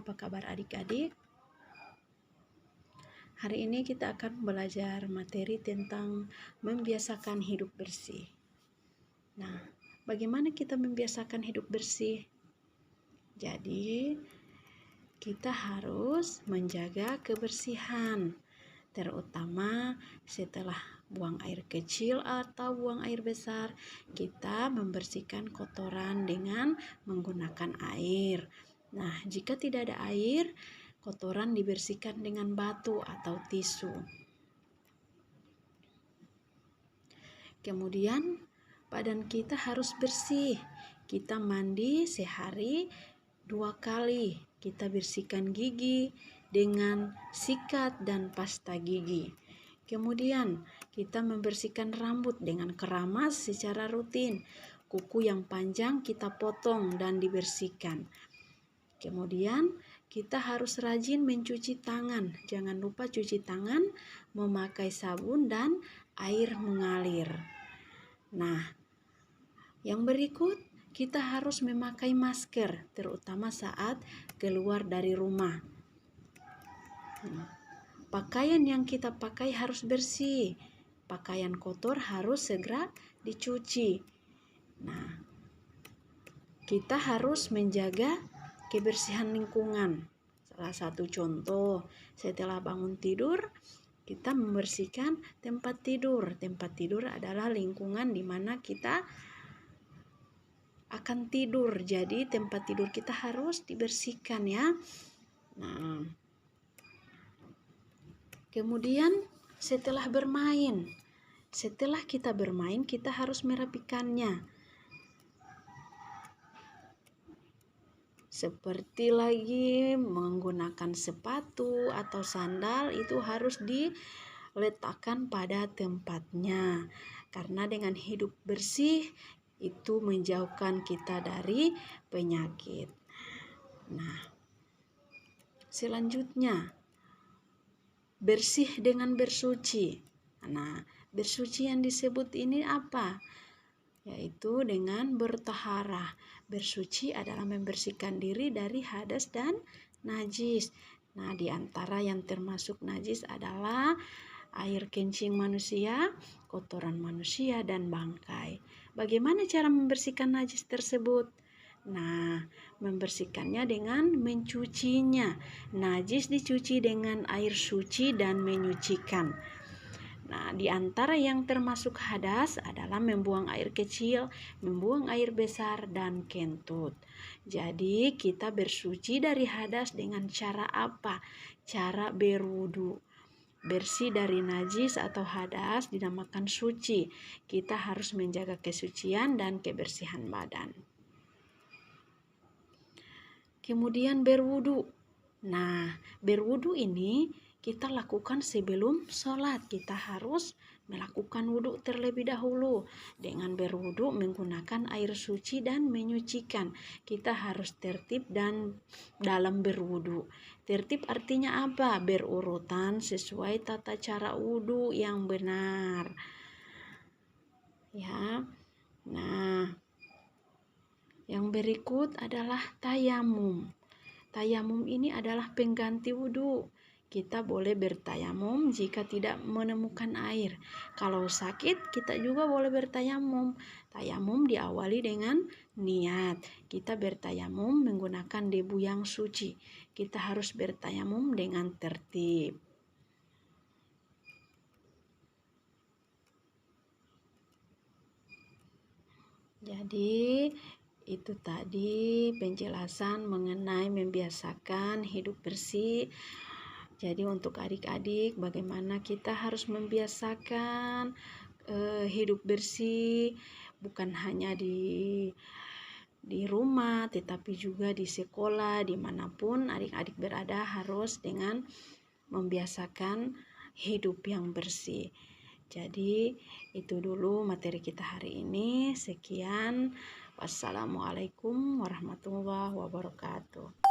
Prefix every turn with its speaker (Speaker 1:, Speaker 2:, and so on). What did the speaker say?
Speaker 1: apa kabar adik-adik? Hari ini kita akan belajar materi tentang membiasakan hidup bersih. Nah, bagaimana kita membiasakan hidup bersih? Jadi, kita harus menjaga kebersihan, terutama setelah buang air kecil atau buang air besar, kita membersihkan kotoran dengan menggunakan air. Nah, jika tidak ada air, kotoran dibersihkan dengan batu atau tisu. Kemudian, badan kita harus bersih. Kita mandi sehari 2 kali. Kita bersihkan gigi dengan sikat dan pasta gigi. Kemudian, kita membersihkan rambut dengan keramas secara rutin. Kuku yang panjang kita potong dan dibersihkan. Kemudian, kita harus rajin mencuci tangan. Jangan lupa cuci tangan, memakai sabun dan air mengalir. Nah, yang berikut, kita harus memakai masker, terutama saat keluar dari rumah. Pakaian yang kita pakai harus bersih. Pakaian kotor harus segera dicuci. Nah, kita harus menjaga kebersihan lingkungan. Salah satu contoh, setelah bangun tidur, kita membersihkan tempat tidur. Tempat tidur adalah lingkungan di mana kita akan tidur. Jadi tempat tidur kita harus dibersihkan ya. Nah, kemudian setelah kita bermain, kita harus merapikannya. Seperti lagi menggunakan sepatu atau sandal, itu harus diletakkan pada tempatnya. Karena dengan hidup bersih itu menjauhkan kita dari penyakit. Nah, selanjutnya bersih dengan bersuci. Nah, bersuci yang disebut ini apa? Yaitu dengan bertaharah. Bersuci adalah membersihkan diri dari hadas dan najis. Nah, di antara yang termasuk najis adalah air kencing manusia, kotoran manusia, dan bangkai. Bagaimana cara membersihkan najis tersebut? Nah, membersihkannya dengan mencucinya. Najis dicuci dengan air suci dan menyucikan. Nah, di antara yang termasuk hadas adalah membuang air kecil, membuang air besar, dan kentut. Jadi, kita bersuci dari hadas dengan cara apa? Cara berwudu. Bersih dari najis atau hadas dinamakan suci. Kita harus menjaga kesucian dan kebersihan badan. Kemudian berwudu. Nah, berwudu ini kita lakukan sebelum sholat. Kita harus melakukan wudu terlebih dahulu. Dengan berwudu menggunakan air suci dan menyucikan. Kita harus tertib dan dalam berwudu. Tertib artinya apa? Berurutan sesuai tata cara wudu yang benar. Ya. Nah, yang berikut adalah tayamum. Tayamum ini adalah pengganti wudu. Kita boleh bertayamum jika tidak menemukan air. Kalau sakit, kita juga boleh bertayamum. Tayamum diawali dengan niat. Kita bertayamum menggunakan debu yang suci. Kita harus bertayamum dengan tertib. Jadi, itu tadi penjelasan mengenai membiasakan hidup bersih. Jadi untuk adik-adik, bagaimana kita harus membiasakan hidup bersih, bukan hanya di rumah, tetapi juga di sekolah, dimanapun adik-adik berada harus dengan membiasakan hidup yang bersih. Jadi itu dulu materi kita hari ini. Sekian. Wassalamualaikum warahmatullahi wabarakatuh.